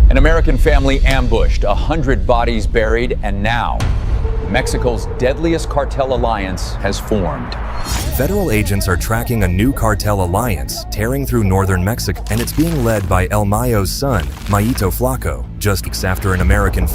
An American family ambushed, 100 bodies buried, and now Mexico's deadliest cartel alliance has formed. Federal agents are tracking a new cartel alliance tearing through northern Mexico, and it's being led by El Mayo's son, Mayito Flaco, just weeks after an American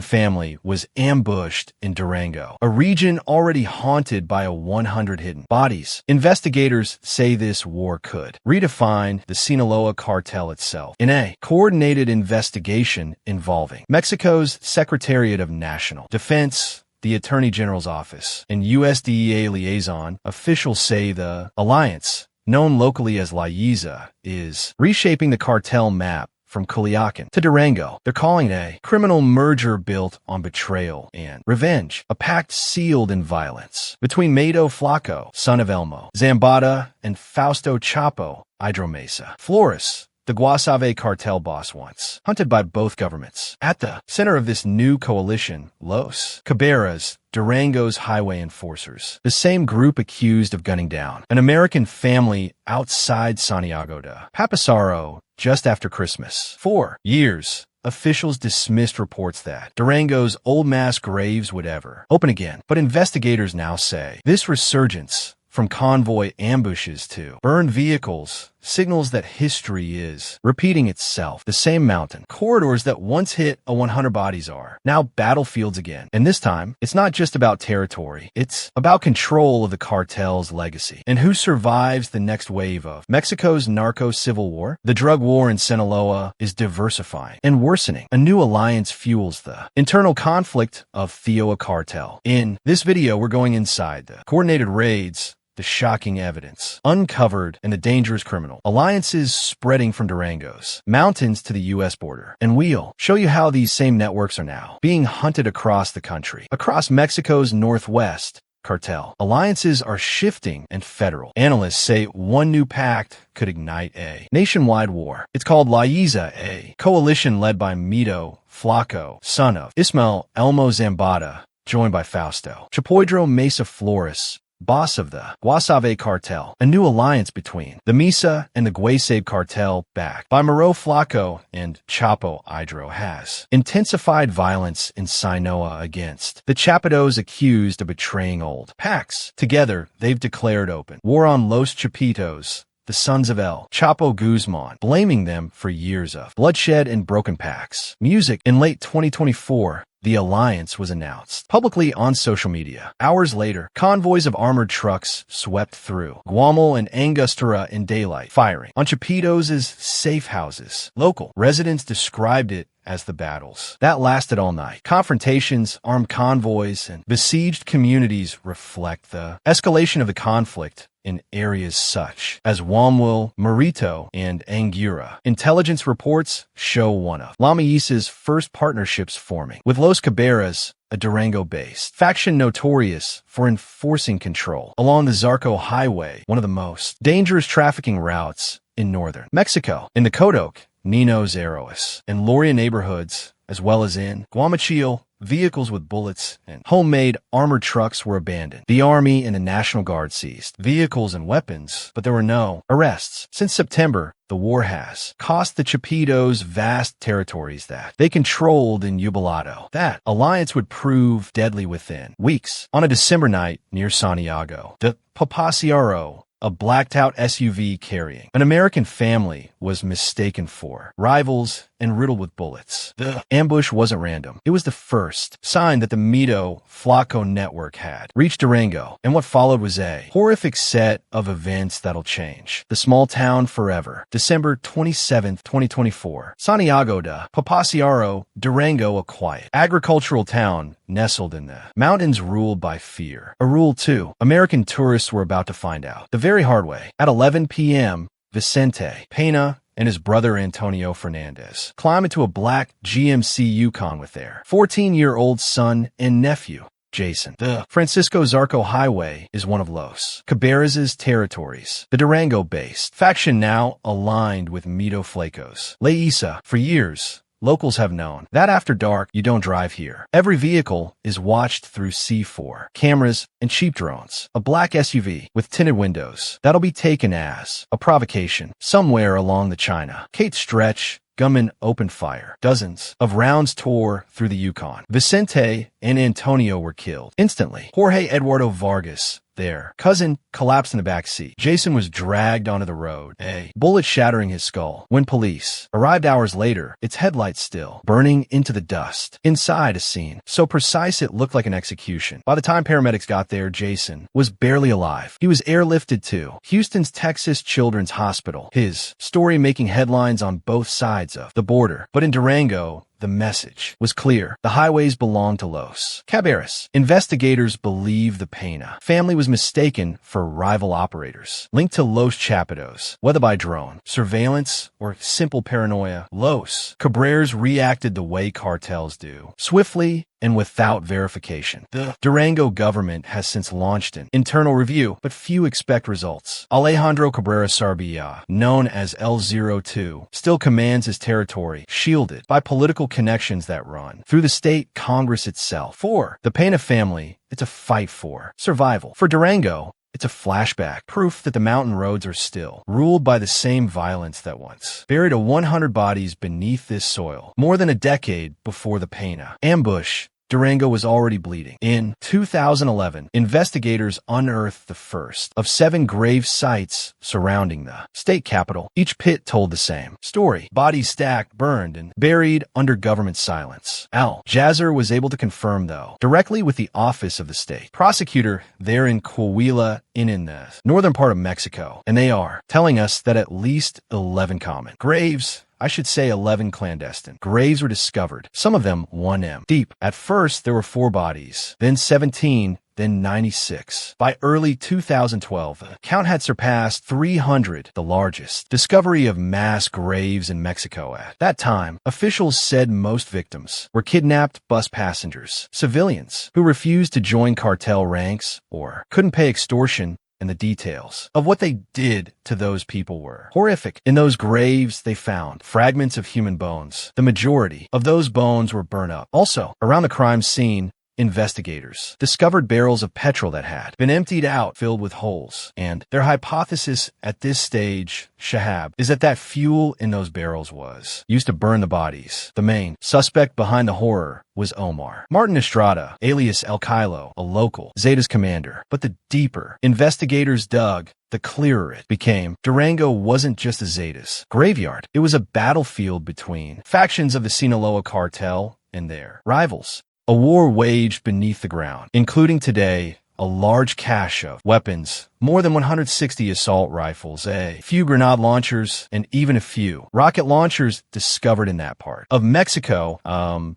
family was ambushed in Durango, a region already haunted by 100 hidden bodies. Investigators say this war could redefine the Sinaloa cartel itself in a coordinated investigation involving Mexico's Secretariat of National Defense, the Attorney General's office, and USDA liaison. Officials say the alliance, known locally as La Yiza, is reshaping the cartel map from Culiacan to Durango. They're calling it a criminal merger built on betrayal and revenge, a pact sealed in violence between Mayito Flaco, son of Elmo Zambada, and Fausto Chapo Hydromesa Flores, the Guasave cartel boss once hunted by both governments. At the center of this new coalition, Los Caberas, Durango's highway enforcers, the same group accused of gunning down an American family outside Santiago de Papasaro just after Christmas. For years, officials dismissed reports that Durango's old mass graves would ever open again. But investigators now say this resurgence, from convoy ambushes to burned vehicles, signals that history is repeating itself. The same mountain corridors that once hit 100 bodies are now battlefields again. And this time, it's not just about territory. It's about control of the cartel's legacy and who survives the next wave of Mexico's narco-civil war. The drug war in Sinaloa is diversifying and worsening. A new alliance fuels the internal conflict of Thioa cartel. In this video, we're going inside the coordinated raids, the shocking evidence uncovered, and the dangerous criminal alliances spreading from Durango's mountains to the U.S. border. And we'll show you how these same networks are now being hunted across the country. Across Mexico's northwest, cartel alliances are shifting, and federal analysts say one new pact could ignite a nationwide war. It's called La Yiza, a coalition led by Mayito Flaco, son of Ismael Elmo Zambada, joined by Fausto Chapo Mesa Flores, boss of the Guasave cartel. A new alliance between the Mesa and the Guasave cartel, backed by Mayito Flaco and Chapo Hydro, has intensified violence in Sinaloa against the Chapitos accused of betraying old pacts. Together, they've declared open war on Los Chapitos, the sons of El Chapo Guzman, blaming them for years of bloodshed and broken pacts. Music. In late 2024, the alliance was announced publicly on social media. Hours later, convoys of armored trucks swept through Guamal and Angostura in daylight, firing on Chapitos' safe houses. Local residents described it as the battles that lasted all night. Confrontations, armed convoys, and besieged communities reflect the escalation of the conflict in areas such as Guamal, Mayito, and Angura. Intelligence reports show one of La Yiza's first partnerships forming with Los Caberas, a Durango-based faction notorious for enforcing control along the Zarco Highway, one of the most dangerous trafficking routes in northern Mexico. In the Codoc, Ninos Eros, and Loria neighborhoods, as well as in Guamachil, vehicles with bullets and homemade armored trucks were abandoned. The Army and the National Guard seized vehicles and weapons, but there were no arrests. Since September, the war has cost the Chapitos vast territories that they controlled in Ubalado. That alliance would prove deadly within weeks. On a December night near Santiago de Papasaro, a blacked-out SUV carrying an American family was mistaken for rivals and riddled with bullets. The ambush wasn't random. It was the first sign that the Mayito Flaco network had reached Durango, and what followed was a horrific set of events that'll change the small town forever. December 27th, 2024. Santiago de Papasaro, Durango, a quiet agricultural town nestled in the mountains ruled by fear. A rule, too, American tourists were about to find out the very hard way. At 11 p.m., Vicente Pena and his brother Antonio Fernandez climb into a black GMC Yukon with their 14-year-old son and nephew, Jason. The Francisco Zarco Highway is one of Los Caberas' territories. The Durango-based faction now aligned with Mayito Flaco's La Yiza. For years, locals have known that after dark, you don't drive here. Every vehicle is watched through C4 cameras and cheap drones. A black SUV with tinted windows that'll be taken as a provocation somewhere along the China Kate stretch gunmen opened fire. Dozens of rounds tore through the Yukon. Vicente and Antonio were killed instantly. Jorge Eduardo Vargas, their cousin, collapsed in the back seat. Jason was dragged onto the road, a bullet shattering his skull. When police arrived hours later, its headlights still burning into the dust. Inside a scene so precise it looked like an execution. By the time paramedics got there, Jason was barely alive. He was airlifted to Houston's Texas Children's Hospital, his story making headlines on both sides of the border. But in Durango, the message was clear. The highways belonged to Los Cabarrus. Investigators believe the Pena family was mistaken for rival operators, linked to Los Chapados. Whether by drone, surveillance, or simple paranoia, Los Cabarrus reacted the way cartels do, swiftly and without verification. The Durango government has since launched an internal review, but few expect results. Alejandro Cabrera Sarbia, known as L02, still commands his territory, shielded by political connections that run through the state Congress itself. For the Pena family, it's a fight for survival. For Durango, it's a flashback, proof that the mountain roads are still ruled by the same violence that once buried 100 bodies beneath this soil. More than a decade before the Pena ambush, Durango was already bleeding. In 2011, investigators unearthed the first of 7 grave sites surrounding the state capital. Each pit told the same story. Bodies stacked, burned, and buried under government silence. Al Jazzer was able to confirm, though, directly with the office of the state prosecutor there in Coahuila in the northern part of Mexico. And they are telling us that at least 11 common graves, I should say 11 clandestine graves, were discovered, some of them 1 m deep. At first, there were 4 bodies, then 17, then 96. By early 2012, the count had surpassed 300, the largest discovery of mass graves in Mexico at that time. Officials said most victims were kidnapped bus passengers, civilians who refused to join cartel ranks or couldn't pay extortion, and the details of what they did to those people were horrific. In those graves, they found fragments of human bones. The majority of those bones were burned up. Also, around the crime scene, investigators discovered barrels of petrol that had been emptied out, filled with holes. And their hypothesis at this stage, Shahab, is that fuel in those barrels was used to burn the bodies. The main suspect behind the horror was Omar Martin Estrada, alias El Kilo, a local Zetas commander. But the deeper investigators dug, the clearer it became. Durango wasn't just a Zetas graveyard. It was a battlefield between factions of the Sinaloa cartel and their rivals. A war waged beneath the ground, including today a large cache of weapons, more than 160 assault rifles, a few grenade launchers, and even a few rocket launchers discovered in that part of Mexico,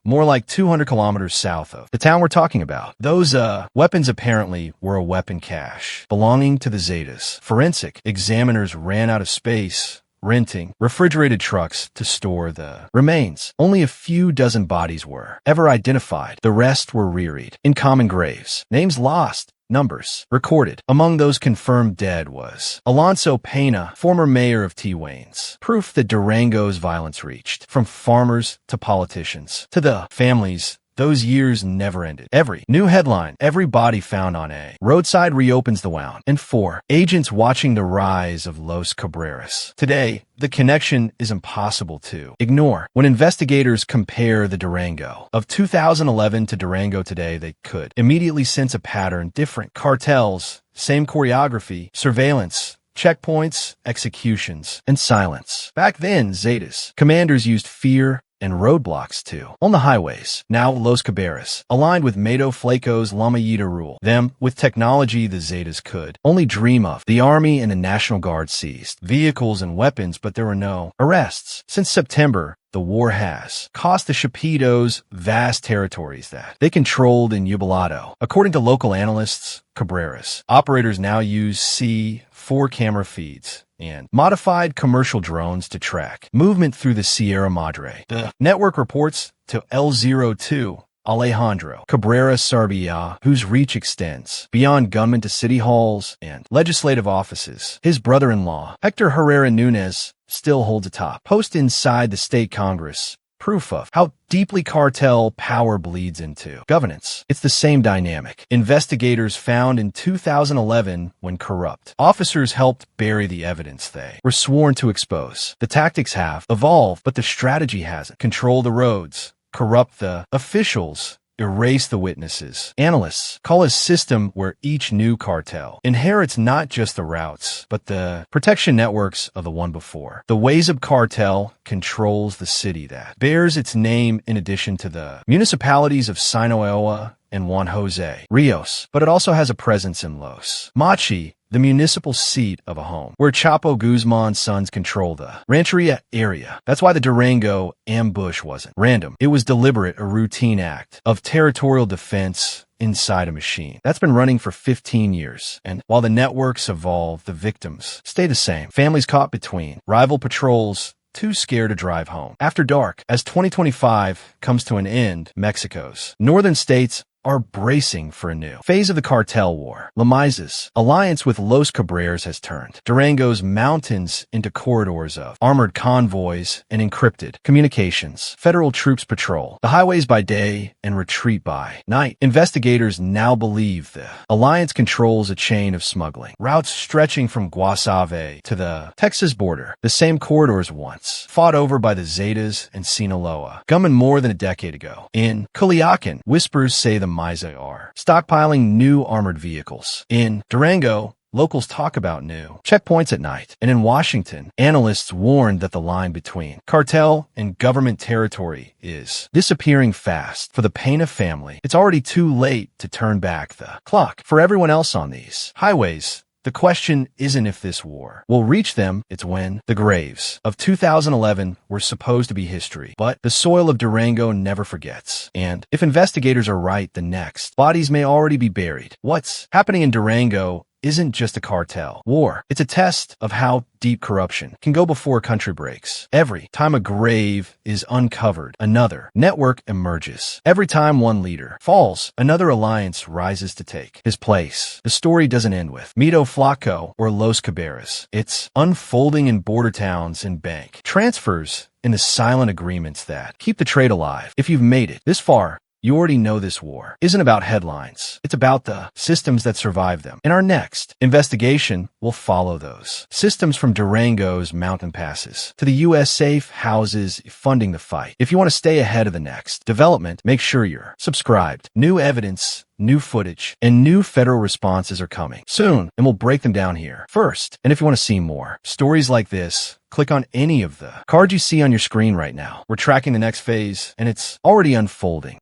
more like 200 kilometers south of the town we're talking about. Those weapons apparently were a weapon cache belonging to the Zetas. Forensic examiners ran out of space, renting refrigerated trucks to store the remains. Only a few dozen bodies were ever identified. The rest were rearied in common graves. Names lost, numbers recorded. Among those confirmed dead was Alonso Pena, former mayor of T. Wayne's. Proof that Durango's violence reached from farmers to politicians to the families. Those years never ended. Every new headline, every body found on a roadside reopens the wound. And 4 agents watching the rise of Los Cabarrus. Today, the connection is impossible to ignore. When investigators compare the Durango of 2011 to Durango today, they could immediately sense a pattern. Different cartels, same choreography, surveillance, checkpoints, executions, and silence. Back then, Zetas commanders used fear and roadblocks too. On the highways, now Los Cabarrus, aligned with Mayito Flaco's La Mayita rule. Them, with technology the Zetas could only dream of. The Army and the National Guard seized vehicles and weapons, but there were no arrests. Since September, the war has cost the Chapitos vast territories that they controlled in Ubalado. According to local analysts, Cabarrus operators now use C4 camera feeds and modified commercial drones to track movement through the Sierra Madre. The network reports to L02 Alejandro Cabrera Sarbia, whose reach extends beyond gunmen to city halls and legislative offices. His brother-in-law, Hector Herrera Nunez, still holds a top post inside the state Congress, proof of how deeply cartel power bleeds into governance. It's the same dynamic. Investigators found in 2011 when corrupt officers helped bury the evidence they were sworn to expose. The tactics have evolved, but the strategy hasn't. Control the roads, corrupt the officials, erase the witnesses. Analysts call a system where each new cartel inherits not just the routes, but the protection networks of the one before. The Wayzub cartel controls the city that bears its name in addition to the municipalities of Sinaloa and Juan Jose Rios, but it also has a presence in Los Mochi, the municipal seat of a home, where Chapo Guzman's sons control the Rancheria area. That's why the Durango ambush wasn't random. It was deliberate, a routine act of territorial defense inside a machine that's been running for 15 years. And while the networks evolve, the victims stay the same. Families caught between rival patrols, too scared to drive home. After dark, as 2025 comes to an end, Mexico's northern states are bracing for a new phase of the cartel war. La Misa's alliance with Los Cabreras has turned Durango's mountains into corridors of armored convoys and encrypted communications. Federal troops patrol the highways by day and retreat by night. Investigators now believe the alliance controls a chain of smuggling routes stretching from Guasave to the Texas border, the same corridors once fought over by the Zetas and Sinaloa, gunmen more than a decade ago. In Culiacan, whispers say the Misa are stockpiling new armored vehicles. In Durango, locals talk about new checkpoints at night. And in Washington, analysts warned that the line between cartel and government territory is disappearing fast. For the Pena family, it's already too late to turn back the clock. For everyone else on these highways, the question isn't if this war will reach them, it's when. The graves of 2011 were supposed to be history, but the soil of Durango never forgets. And if investigators are right, the next bodies may already be buried. What's happening in Durango isn't just a cartel war. It's a test of how deep corruption can go before a country breaks. Every time a grave is uncovered, another network emerges. Every time one leader falls, another alliance rises to take his place. The story doesn't end with Mayito Flaco or Los Cabreras. It's unfolding in border towns and bank transfers in the silent agreements that keep the trade alive. If you've made it this far, you already know this war isn't about headlines. It's about the systems that survive them. In our next investigation, we'll follow those systems from Durango's mountain passes to the U.S. safe houses funding the fight. If you want to stay ahead of the next development, make sure you're subscribed. New evidence, new footage, and new federal responses are coming soon, and we'll break them down here first. And if you want to see more stories like this, click on any of the cards you see on your screen right now. We're tracking the next phase, and it's already unfolding.